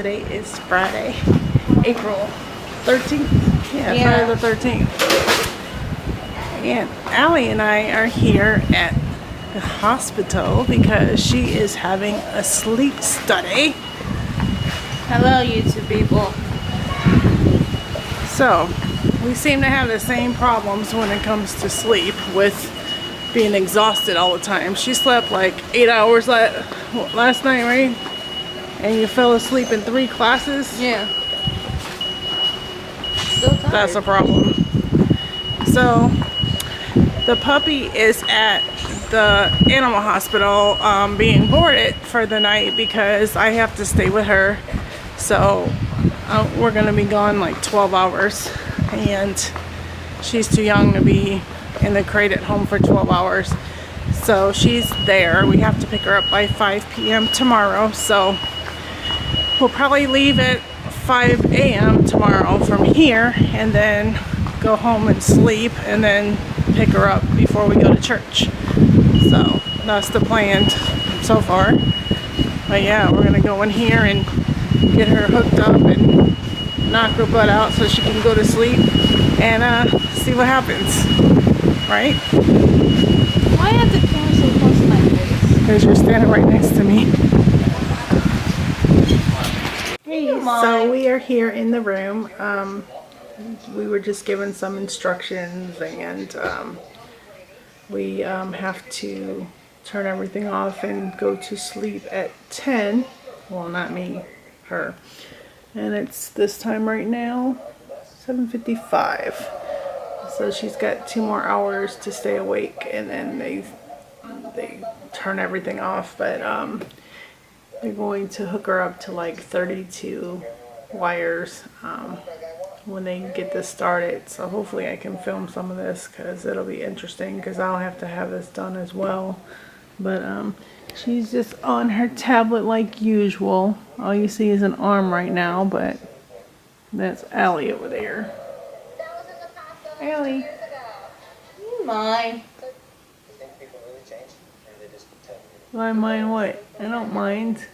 today is Friday, April 13th. Yeah, Friday the 13th. And Allie and I are here at the hospital because she is having a sleep study. Hello, YouTube people. So, we seem to have the same problems when it comes to sleep with being exhausted all the time. She slept like 8 hours last night, right? And you fell asleep in 3 classes? Yeah. Still tired. That's a problem. So, the puppy is at the animal hospital being boarded for the night because I have to stay with her. So, we're going to be gone like 12 hours. And she's too young to be in the crate at home for 12 hours. So, she's there. We have to pick her up by 5 p.m. tomorrow. So, we'll probably leave at 5 a.m. tomorrow from here and then go home and sleep and then pick her up before we go to church. So that's the plan so far. But yeah, we're gonna go in here and get her hooked up and knock her butt out so she can go to sleep and see what happens. Right? Why have the camera so close to my face? Because you're standing right next to me. So we are here in the room. We were just given some instructions and we have to turn everything off and go to sleep at 10. Well, not me, her. And it's this time right now, 7:55. So she's got 2 more hours to stay awake and then they turn everything off. But they're going to hook her up to like 32 wires when they get this started. So hopefully I can film some of this because it'll be interesting because I'll have to have this done as well. But she's just on her tablet like usual. All you see is an arm right now, but that's Allie over there. Allie. You mind? Do I mind what? I don't mind.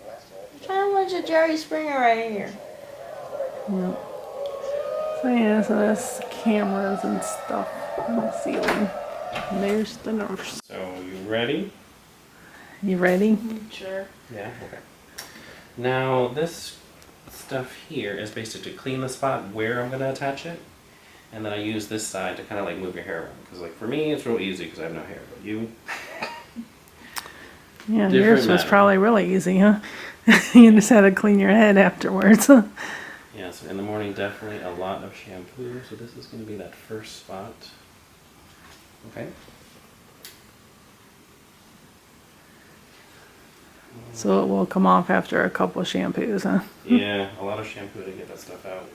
I'm trying to watch a Jerry Springer right here. Yep. So yeah, so that's cameras and stuff on the ceiling. And there's the nurse. So you ready? You ready? Sure. Yeah, okay. Now this stuff here is basically to clean the spot where I'm going to attach it. And then I use this side to kind of like move your hair around. Because like for me it's real easy because I have no hair. But you... Yeah, yours was probably really easy, huh? You just had to clean your head afterwards. Yeah, so in the morning definitely a lot of shampoo. So this is going to be that first spot. Okay. So it will come off after a couple of shampoos, huh? Yeah, a lot of shampoo to get that stuff out.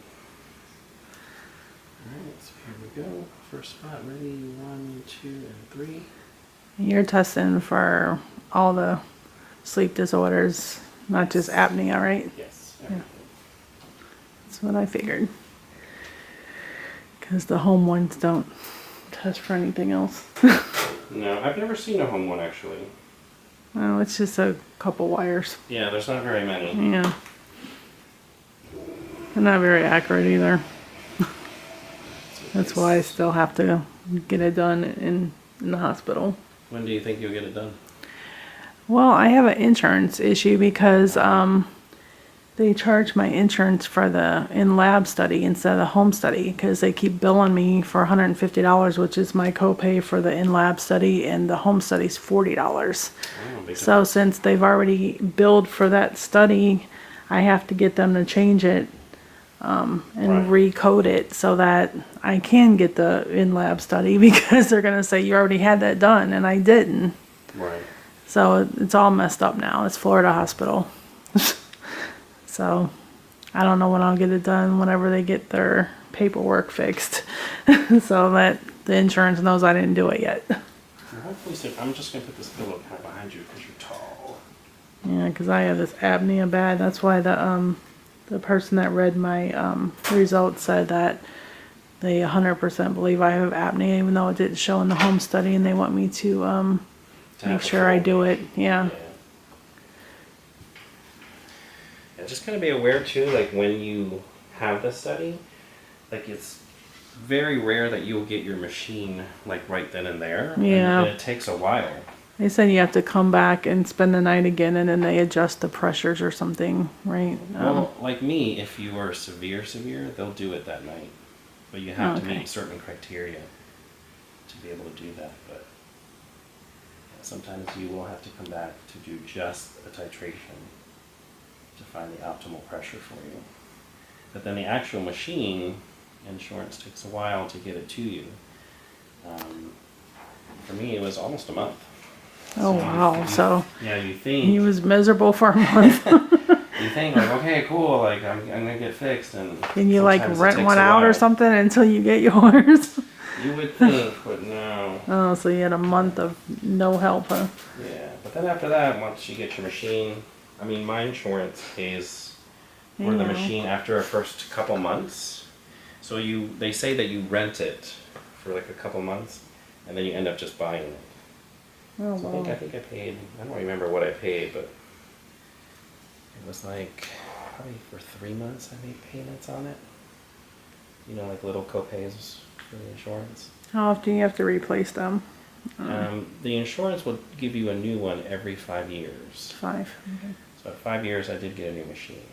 Alright, so here we go. First spot, ready? 1, 2, and 3. You're testing for all the sleep disorders, not just apnea, right? Yes. Yeah. That's what I figured. Because the home ones don't test for anything else. No, I've never seen a home one actually. No, it's just a couple wires. Yeah, there's not very many. Yeah. They're not very accurate either. That's why I still have to get it done in the hospital. When do you think you'll get it done? Well, I have an insurance issue because they charge my insurance for the in-lab study instead of the home study because they keep billing me for $150, which is my copay for the in-lab study, and the home study's $40. Oh, So since they've already billed for that study, I have to get them to change it and recode it so that I can get the in-lab study because they're going to say you already had that done and I didn't. Right. So it's all messed up now. It's Florida Hospital. So I don't know when I'll get it done whenever they get their paperwork fixed. So that the insurance knows I didn't do it yet. Hopefully soon. I'm just going to put this pillow kind of behind you because you're tall. Yeah, because I have this apnea bad. That's why the person that read my results said that they 100% believe I have apnea, even though it didn't show in the home study, and they want me to make sure I do it. Yeah. just kind of be aware too, like when you have the study, like it's very rare that you'll get your machine like right then and there. Yeah. And it takes a while. They said you have to come back and spend the night again, and then they adjust the pressures or something, right? Well, like me, if you are severe, they'll do it that night. But you have to Okay. meet certain criteria to be able to do that. But sometimes you will have to come back to do just a titration to find the optimal pressure for you. But then the actual machine, insurance takes a while to get it to you. For me, it was almost a month. Oh, wow. So Yeah, you he think, was miserable for a month. like, okay, cool, like I'm gonna get fixed, and Can you like sometimes it rent takes one a out or while. something until you get yours? You would think, but no. Oh, so you had a month of no help, huh? Yeah, but then after that, once you get your machine, I mean, my insurance pays for the Yeah. machine after a first couple months. So they say that you rent it for like a couple months, and then you end up just buying it. Oh, So I wow. think I paid, I don't remember what I paid, but it was like, probably for 3 months I made payments on it. You know, like little co-pays for the insurance. How often do you have to replace them? The insurance will give you a new one every 5 years. 5. Okay. So at 5 years I did get a new machine.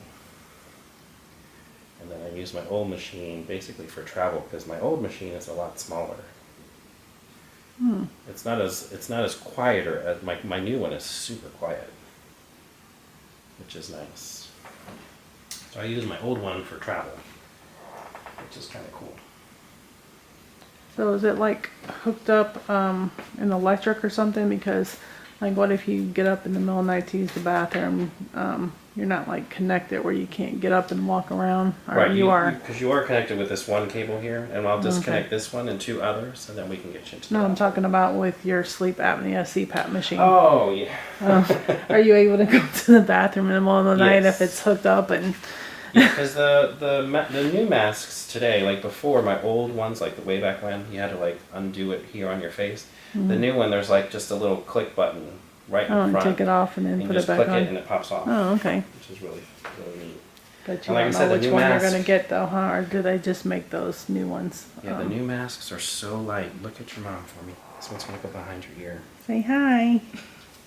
And then I used my old machine basically for travel, because my old machine is a lot smaller. It's not as quieter as my new one is super quiet, which is nice. So I use my old one for travel, which is kind of cool. So is it like hooked up an electric or something? Because like what if you get up in the middle of the night to use the bathroom? You're not like connected where you can't get up and walk around, or you are. Because you are connected with this one cable here, and I'll disconnect Okay. this one and 2 others, and then we can get you into the No, I'm bathroom. talking about with your sleep apnea CPAP machine. Oh, yeah. Are you able to go to the bathroom in the middle of the night Yes. if it's hooked up? And Yeah, because the new masks today, like before, my old ones, like the way back when, you had to like undo it here on your face. The new one, there's like just a little click button right in oh, and front. take it off and then And you put it just back click on. it and it pops off, Oh, okay. which is really neat. But you And like I don't said, know the which new one you're mask- gonna get though, huh? Or do they just make those new ones? Yeah, the new masks are so light. Look at your mom for me. This one's gonna go behind your ear. Say hi.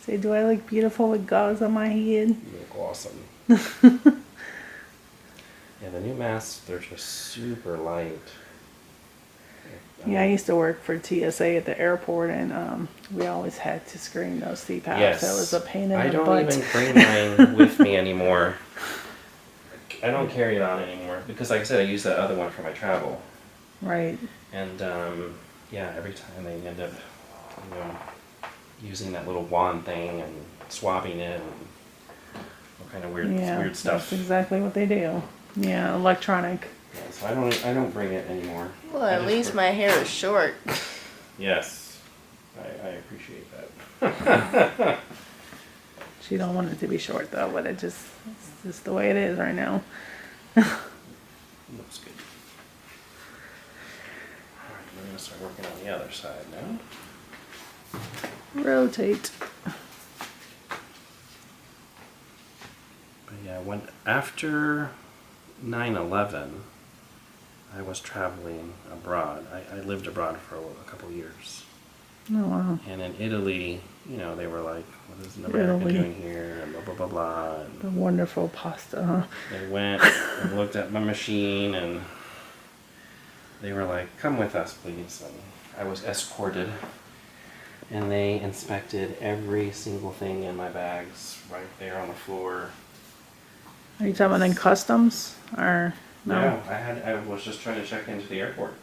Say, do I look beautiful with gauze on my head? You look awesome. Yeah, the new masks, they're just super light. Yeah, I used to work for TSA at the airport, and we always had to screen those CPAPs. Yes. It was a pain in I the don't butt. even bring mine with me anymore. I don't carry it on anymore because, like I said, I use that other one for my travel. Right. And yeah, every time they end up, using that little wand thing and swabbing it and all kind of Yeah, weird stuff. that's exactly what they do. Yeah, electronic. Yeah, so I don't bring it anymore. Well, I at just least my hair is short. Yes, I appreciate that. She don't want it to be short though, but it's just the way it is right now. Looks good. All right, we're gonna start working on the other side now. Rotate. But yeah, after 9/11, I was traveling abroad. I lived abroad for a couple years. Oh wow. And in Italy, they were like, what is an American Italy. doing here? And blah, blah, blah, blah. And The wonderful pasta, huh? they went and looked at my machine and they were like, come with us, please. And I was escorted. And they inspected every single thing in my bags right there on the floor. Are you talking about in customs or no? No, I was just trying to check into the airport.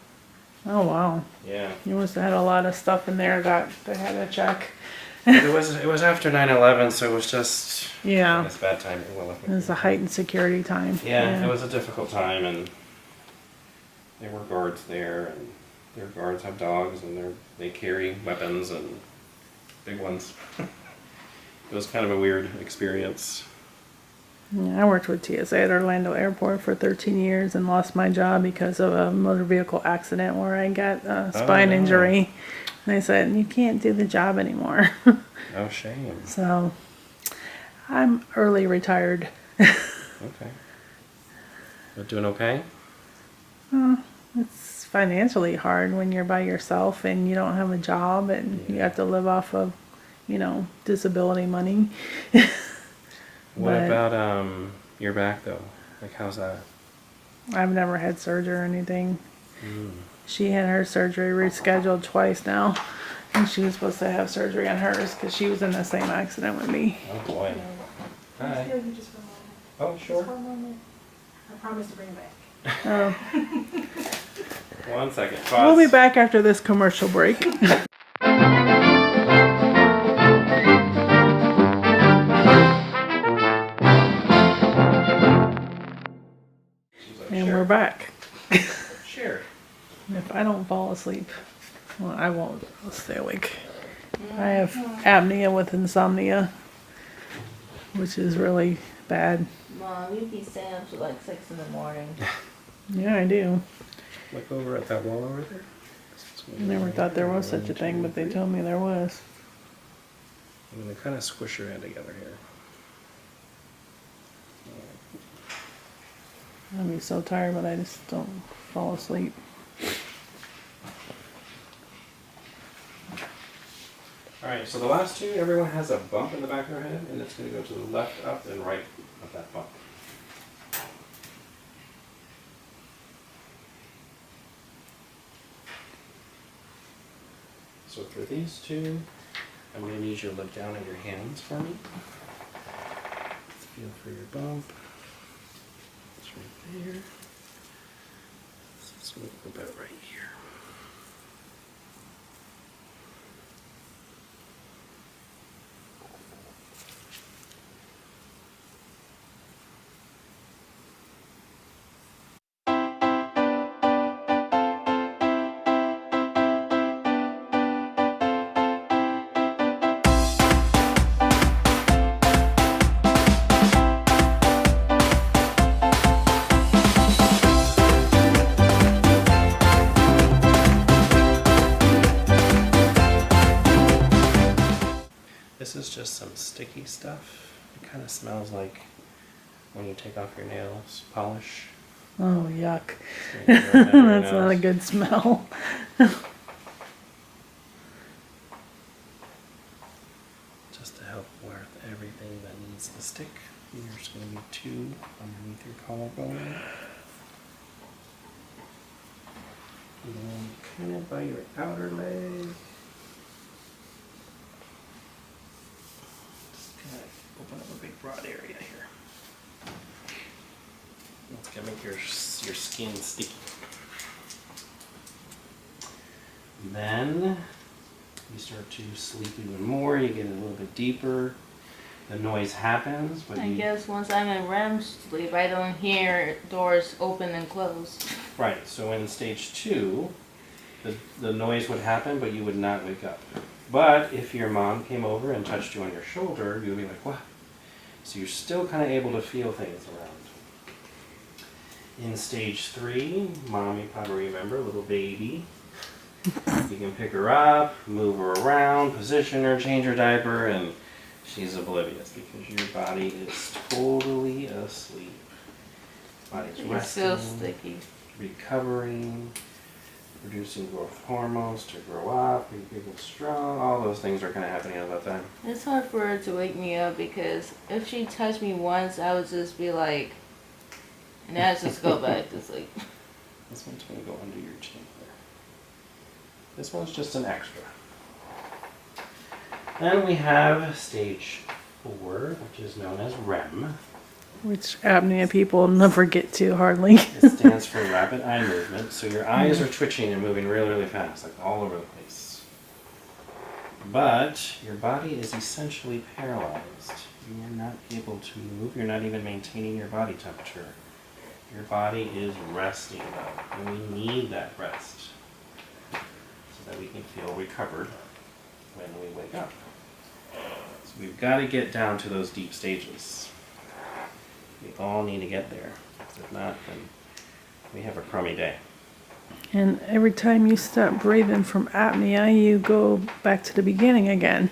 Oh wow. Yeah. You must have had a lot of stuff in there that they had to check. But it was after 9/11, so it was just Yeah. it's bad timing. Well, It was a heightened security time. yeah, it was a difficult time, and there were guards there, and their guards have dogs, and they carry weapons and big ones. It was kind of a weird experience. Yeah, I worked with TSA at Orlando Airport for 13 years and lost my job because of a motor vehicle accident where I got a spine no. injury. And they said, you can't do the job anymore. Oh, shame. So I'm early retired. Okay. But doing okay? It's financially hard when you're by yourself and you don't have a job and you have to live off of, disability money. What But- about your back though? Like how's that? I've never had surgery or anything. She had her surgery rescheduled twice now. And she was supposed to have surgery on hers because she was in the same accident with me. Oh boy. Hi. Oh, sure. I promise to bring it back. Oh. 1 second. We'll be Pause. back after this commercial break. And we're back. Sure. If I don't fall asleep, well, I won't. I'll stay awake. I have apnea with insomnia, which is really bad. Mom, you be staying up to like 6 in the morning. Yeah, I do. Look over at that wall over there. I never thought there was such a thing, but they told me there was. I'm going to kind of squish your head together here. I'll be so tired, but I just don't fall asleep. Alright, so the last two, everyone has a bump in the back of their head, and it's going to go to the left, up, and right of that bump. So for these two, I'm going to need you to look down at your hands for me. Let's feel for your bump. It's right there. Let's move about right here. This is just some sticky stuff. It kind of smells like when you take off your nails polish. Oh, yuck. It's right under your That's not a nose. good smell. Just to help with everything that needs to stick. There's going to be two underneath your collarbone. And then kind of by your outer leg. Just kind of open up a big broad area here. It's going to make your skin sticky. And then you start to sleep even more, you get a little bit deeper. The noise happens, but I guess once I'm in REM sleep, I don't hear doors open and close. Right, so in stage 2, the noise would happen, but you would not wake up. But if your mom came over and touched you on your shoulder, you would be like, what? So you're still kind of able to feel things around. In stage 3, mom, you probably remember, little baby. You can pick her up, move her around, position her, change her diaper, and she's oblivious because your body is totally asleep. Body's It's resting, still sticky. recovering, producing growth hormones to grow up, make people strong. All those things are kind of happening at that time. It's hard for her to wake me up because if she touched me once, I would just be like, and I just go back to sleep. This one's going to go under your chin there. This one's just an extra. Then we have stage 4, which is known as REM. Which apnea people never get to hardly. It stands for rapid eye movement. So your eyes are twitching and moving really, really fast, like all over the place. But your body is essentially paralyzed. You are not able to move. You're not even maintaining your body temperature. Your body is resting though, and we need that rest so that we can feel recovered when we wake up. So we've got to get down to those deep stages. We all need to get there. If not, then we have a crummy day. And every time you stop breathing from apnea, you go back to the beginning again.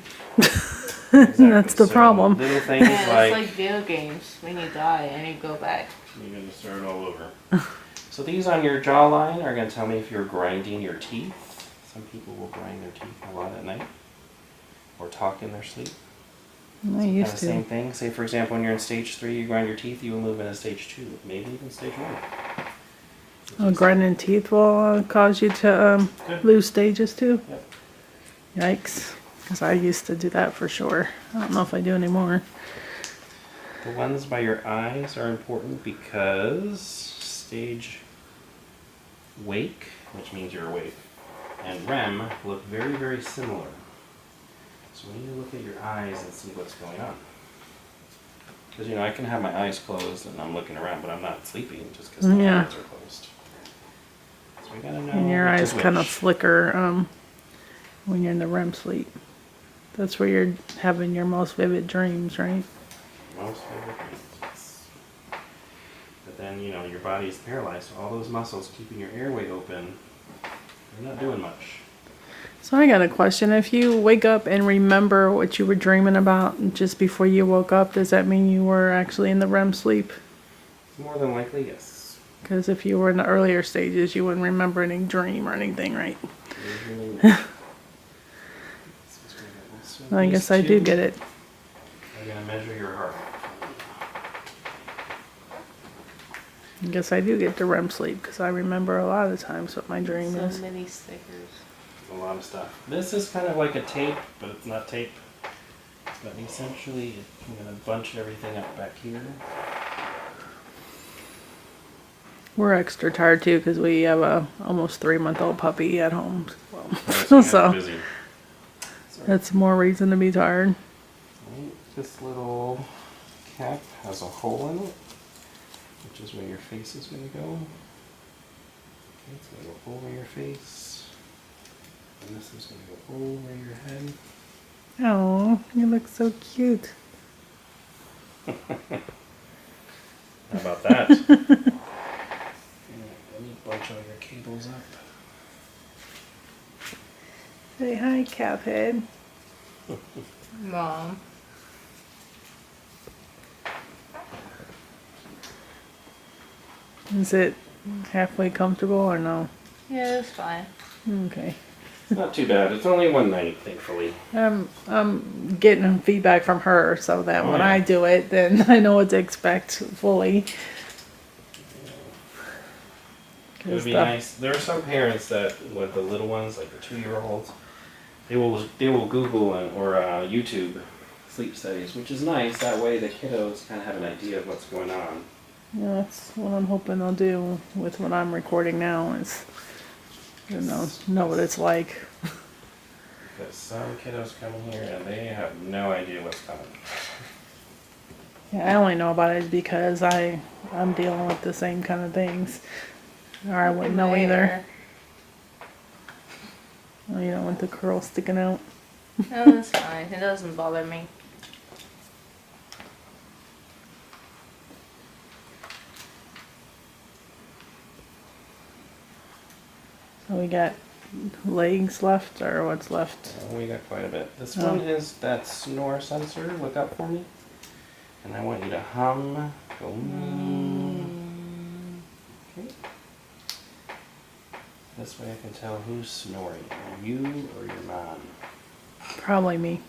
Exactly. That's the So, problem. Little things Yeah, it's like like video games. When you die and you go back. you're gonna start all over. So these on your jawline are gonna tell me if you're grinding your teeth. Some people will grind their teeth a lot at night, or talk in their sleep. I used to. Same thing. Say for example, when you're in stage 3, you grind your teeth, you will move into stage 2, maybe even stage 1. Oh, grinding teeth will cause you to lose stages too? Yep. Yikes. Because I used to do that for sure. I don't know if I do anymore. The ones by your eyes are important because stage wake, which means you're awake, and REM look very, very similar. So we need to look at your eyes and see what's going on. Because, you know, I can have my eyes closed and I'm looking around, but I'm not sleeping just because my Yeah. eyes are closed. So we gotta know. And your which eyes is kind of which. flicker when you're in the REM sleep. That's where you're having your most vivid dreams, right? Most favorite dreams. But then, you know, your body is paralyzed, so all those muscles keeping your airway open, they're not doing much. So I got a question. If you wake up and remember what you were dreaming about just before you woke up, does that mean you were actually in the REM sleep? More than likely, yes. Because if you were in the earlier stages, you wouldn't remember any dream or anything, right? Usually not. So I these guess I do two get it. are going to measure your heart. I guess I do get the REM sleep because I remember a lot of the times what my dream So is. many stickers. A lot of stuff. This is kind of like a tape, but it's not tape. But essentially, I'm going to bunch everything up back here. We're extra tired too because we have a almost 3-month-old puppy at home. So busy. That's more reason to be tired. Right, this little cap has a hole in it, which is where your face is going to go. Okay, it's going to go over your face. And this is going to go over your head. Oh, you look so cute. How about that? Let me bunch all your cables up. Say hi, Caphead. Mom. Is it halfway comfortable or no? Yeah, it's fine. Okay. It's not too bad. It's only one night, thankfully. I'm getting feedback from her so that Oh, when yeah. I do it, then I know what to expect fully. It would be nice. There are some parents that, with the little ones, like the 2-year-olds, they will Google or YouTube sleep studies, which is nice. That way, the kiddos kind of have an idea of what's going on. Yeah, that's what I'm hoping I'll do with what I'm recording now is, you know what it's like. Because some kiddos come in here and they have no idea what's coming. Yeah, I only know about it because I'm dealing with the same kind of things. Or I wouldn't know either. Oh, you don't want the curl sticking out. No, that's fine. It doesn't bother me. So we got legs left or what's left? We got quite a bit. This Oh. one is that snore sensor. Look up for me. And I want you to hum. Go. Okay. This way I can tell who's snoring. You or your mom. Probably me.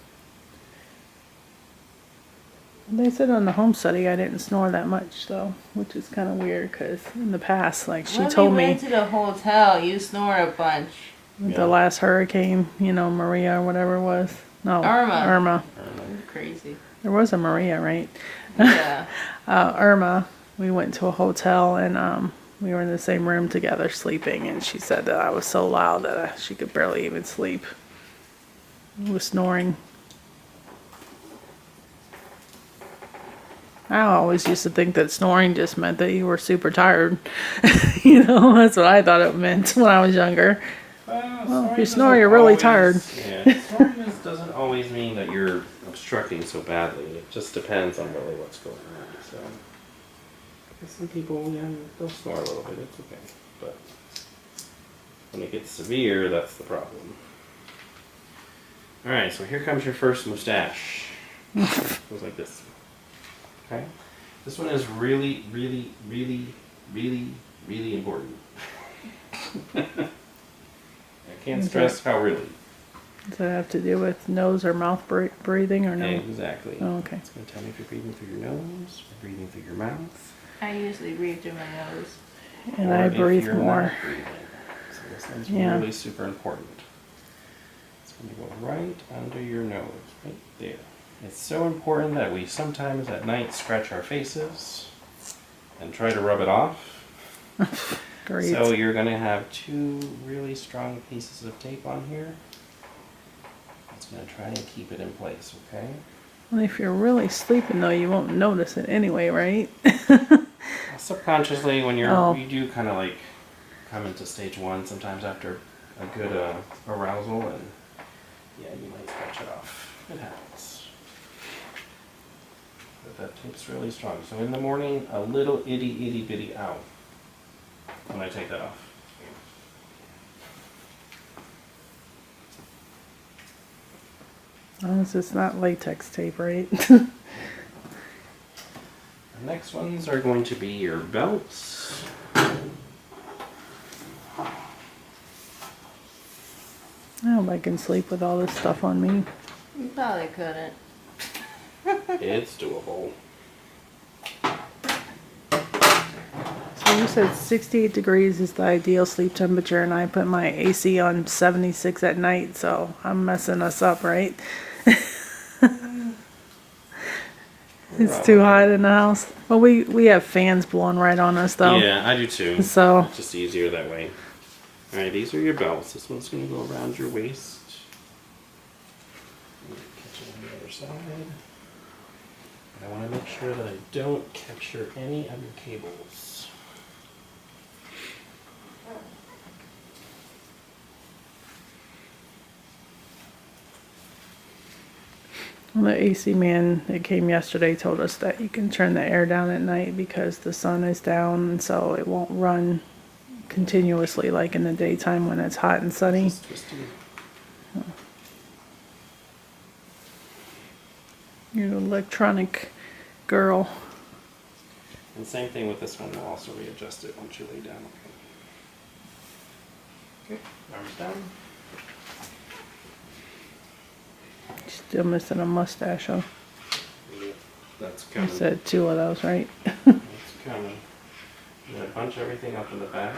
They said on the home study I didn't snore that much though, which is kind of weird because in the past, like she When told we me went to the hotel, you snore a bunch. with Yeah. the last hurricane, Maria or whatever it was. No, Irma. Irma. Crazy. There was a Maria, right? Yeah. Irma. We went to a hotel and we were in the same room together sleeping, and she said that I was so loud that she could barely even sleep. I was snoring. I always used to think that snoring just meant that you were super tired. That's what I thought it meant when I was younger. Well, if you snore, you're really tired. Yeah, snoring doesn't always mean that you're obstructing so badly. It just depends on really what's going on. So, some people, they'll snore a little bit. It's okay. But when it gets severe, that's the problem. All right, so here comes your first mustache. Goes like this. Okay? This one is really, really, really, really, really important. I can't stress how really. Does that have to do with nose or mouth breathing or no? Exactly. Oh, okay. It's going to tell me if you're breathing through your nose or breathing through your mouth. I usually breathe through my nose. And or I if breathe you're more. not breathing. So this one's Yeah. really super important. It's going to go right under your nose, right there. It's so important that we sometimes at night scratch our faces and try to rub it off. Great. So you're going to have 2 really strong pieces of tape on here. It's going to try and keep it in place, okay? Well, if you're really sleeping though, you won't notice it anyway, right? Subconsciously, when Oh. you do kind of like come into stage 1 sometimes after a good arousal, and yeah, you might scratch it off. It happens. But that tape's really strong. So in the morning, a little itty bitty ow when I take that off. As long as it's not latex tape, right? The next ones are going to be your belts. I hope I can sleep with all this stuff on me. You probably couldn't. It's doable. So you said 68 degrees is the ideal sleep temperature, and I put my AC on 76 at night, so I'm messing us up, right? It's too hot in the house. Well, we have fans blowing right on us, though. Yeah, I do too. So It's just easier that way. Alright, these are your belts. This one's going to go around your waist. Catch it on the other side. But I want to make sure that I don't capture any of your cables. well, the AC man that came yesterday told us that you can turn the air down at night because the sun is down, and so it won't run continuously like in the daytime when it's hot and sunny. Just twisting. You electronic girl. And same thing with this one. We'll also readjust it once you lay down. Okay, arms down. Still missing a mustache, huh? Yeah, that's You coming. said 2 of those, right? That's coming. I'm going to bunch everything up in the back.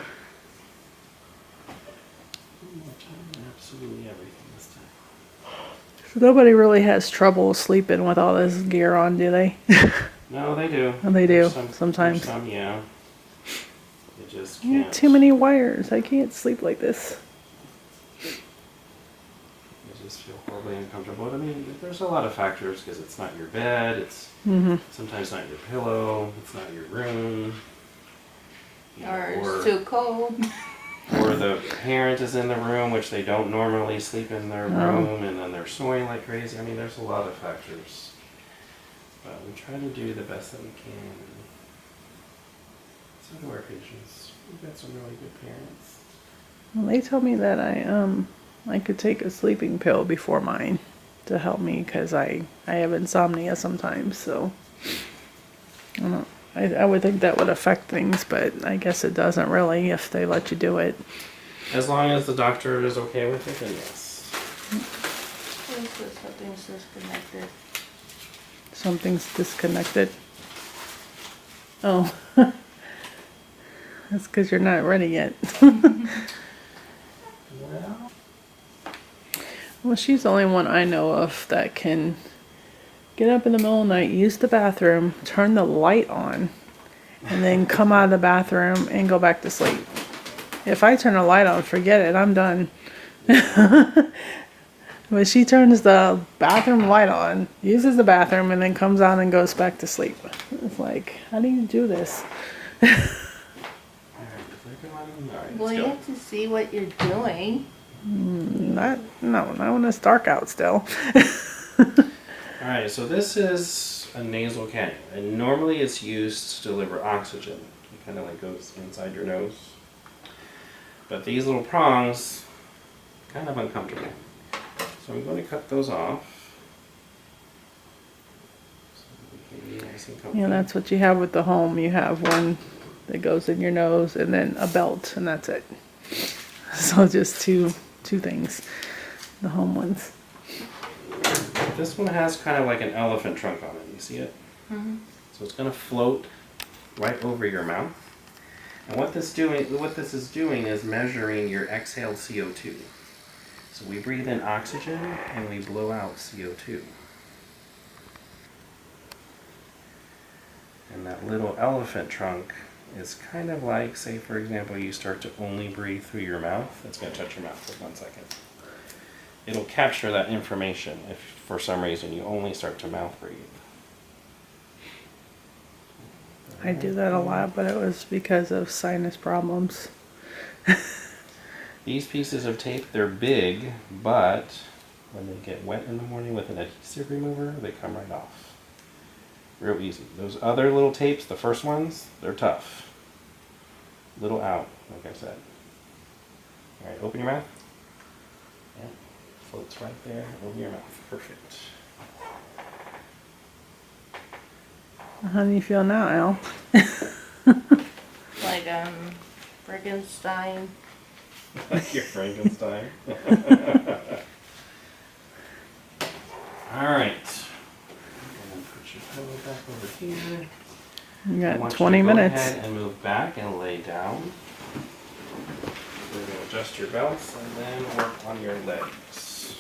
One more time. Absolutely everything this time. So nobody really has trouble sleeping with all this gear on, do they? No, they do. Oh, they do, There's sometimes. there's some, yeah. They just You can't. have too many wires. I can't sleep like this. They just feel horribly uncomfortable. I mean, there's a lot of factors because it's not your bed. It's Mm-hmm. sometimes not your pillow. It's not your room. You know, Or it's too cold. or the parent is in the room, which they don't normally sleep in their Oh. room, and then they're snoring like crazy. I mean, there's a lot of factors. But we try to do the best that we can. So do our patients. We've got some really good parents. Well, they told me that I could take a sleeping pill before mine to help me because I have insomnia sometimes. So I don't know. I would think that would affect things, but I guess it doesn't really if they let you do it. As long as the doctor is okay with it, then yes. Something's disconnected. Something's disconnected. Oh. That's because you're not ready yet. Well, Well, she's the only one I know of that can get up in the middle of the night, use the bathroom, turn the light on, and then come out of the bathroom and go back to sleep. If I turn the light on, forget it, I'm done. But she turns the bathroom light on, uses the bathroom, and then comes out and goes back to sleep. It's like, how do you do this? alright, the flicker on. Alright, Well, let's you go. have to see what you're doing. Not when it's dark out still. Alright, so this is a nasal cannula, and normally it's used to deliver oxygen. It kind of like goes inside your nose. But these little prongs, kind of uncomfortable. So I'm going to cut those off. nice and comfy. Yeah, that's what you have with the home. You have one that goes in your nose and then a belt, and that's it. So just two things, the home ones. This one has kind of like an elephant trunk on it. You see it? Mm-hmm. So it's going to float right over your mouth. And what this is doing is measuring your exhaled CO2. So we breathe in oxygen and we blow out CO2. And that little elephant trunk is kind of like, say for example, you start to only breathe through your mouth. It's going to touch your mouth for 1 second. It'll capture that information if for some reason you only start to mouth breathe. I do that a lot, but it was because of sinus problems. These pieces of tape, they're big, but when they get wet in the morning with an adhesive remover, they come right off. Real easy. Those other little tapes, the first ones, they're tough. Little out, like I said. Alright, open your mouth. Yeah, floats right there over your mouth. Perfect. How do you feel now, Al? Like Frankenstein. Like your Frankenstein. Alright. Put your pillow back over here. You I got want you 20 to minutes. Go ahead and move back and lay down. We're going to adjust your belts and then work on your legs.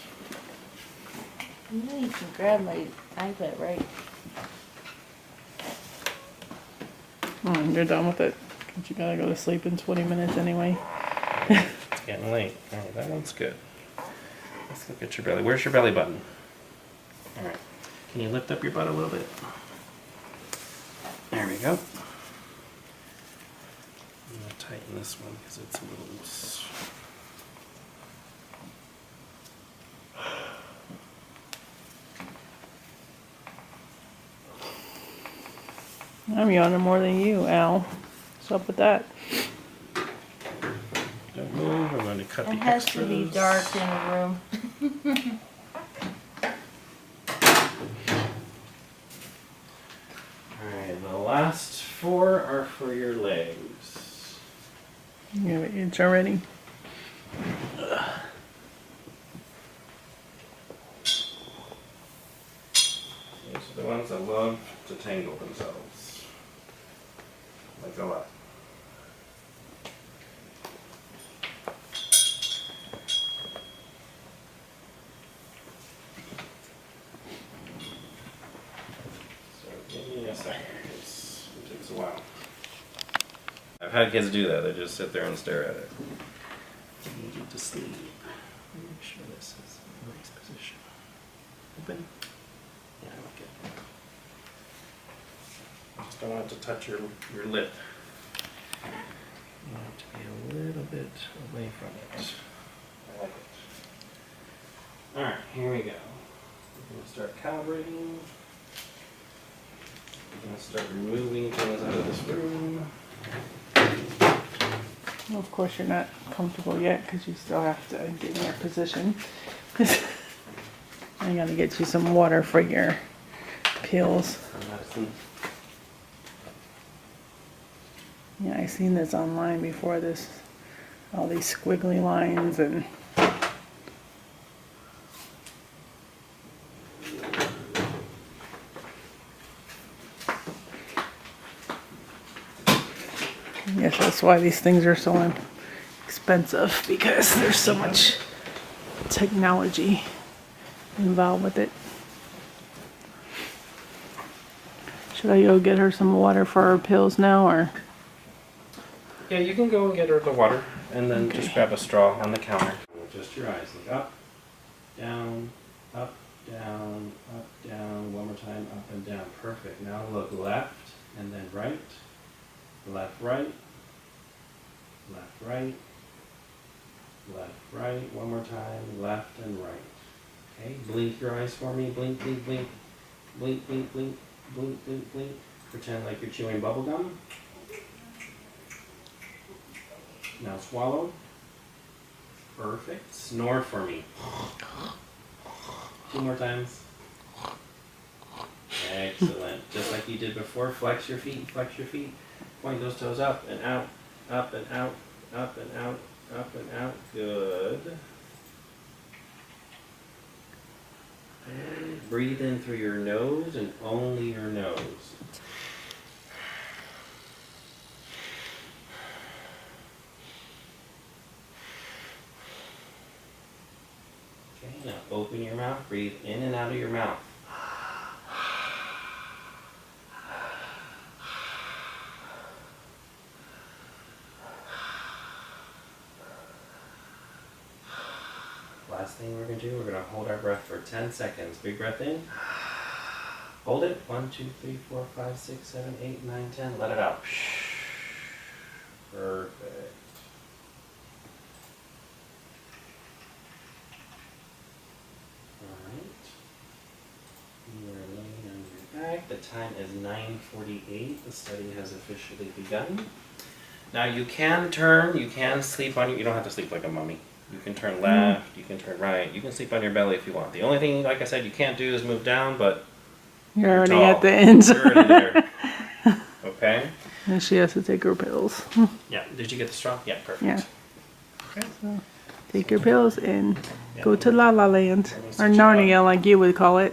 You know you can grab my iPad, right? You're done with it. 'Cause you gotta go to sleep in 20 minutes anyway. It's getting late. Alright, that one's good. Let's look at your belly. Where's your belly button? Alright. Can you lift up your butt a little bit? There we go. I'm going to tighten this one because it's a little loose. I'm yawning more than you, Al. What's up with that? Don't move. I'm going to cut It the has extras. to be dark in the room. Alright, the last 4 are for your legs. You have an itch already? These are the ones that love to tangle themselves. Like a lot. So give me a second. It takes a while. I've had kids do that. They just sit there and stare at it. I need you to sleep. Make sure this is in a nice position. Open. Yeah, I like it. I just don't want it to touch your lip. You want it to be a little bit away from it. I like it. Alright, here we go. We're going to start calibrating. We're going to start removing things out of this room. Well, of course you're not comfortable yet because you still have to get in your position. I gotta get you some water for your pills. Medicine. Yeah, I seen this online before, this, all these squiggly lines and yes, that's why these things are so expensive, because there's so much technology involved with it. Should I go get her some water for her pills now, or? Yeah, you can go and get her the water and then Okay. just grab a straw on the counter. Adjust your eyes. Look up, down, up, down, up, down. One more time, up and down. Perfect. Now look left and then right. Left, right. Left, right. Left, right. One more time. Left and right. Okay, blink your eyes for me. Blink, blink, blink. Blink, blink, blink. Blink, blink, blink. Pretend like you're chewing bubble gum. Now swallow. Perfect. Snore for me. 2 more times. Excellent. Just like you did before, flex your feet, flex your feet. Point those toes up and out, up and out, up and out, up and out. Good. And breathe in through your nose and only your nose. Okay, now open your mouth, breathe in and out of your mouth. Last thing we're going to do, we're going to hold our breath for 10 seconds. Big breath in. Hold it. 1, 2, 3, 4, 5, 6, 7, 8, 9, 10. Let it out. Perfect. Alright. You are laying on your back. The time is 9:48. The study has officially begun. Now you can turn, you can sleep on, you don't have to sleep like a mummy. You can turn left, you can turn right, you can sleep on your belly if you want. The only thing, like I said, you can't do is move down, but You're already tall. at the end. You're already there. Okay? And she has to take her pills. Yeah. Did you get the straw? Yeah, perfect. Yeah. Okay. So take your pills and Yeah. go to La La Land. Or Narnia, like you would call it.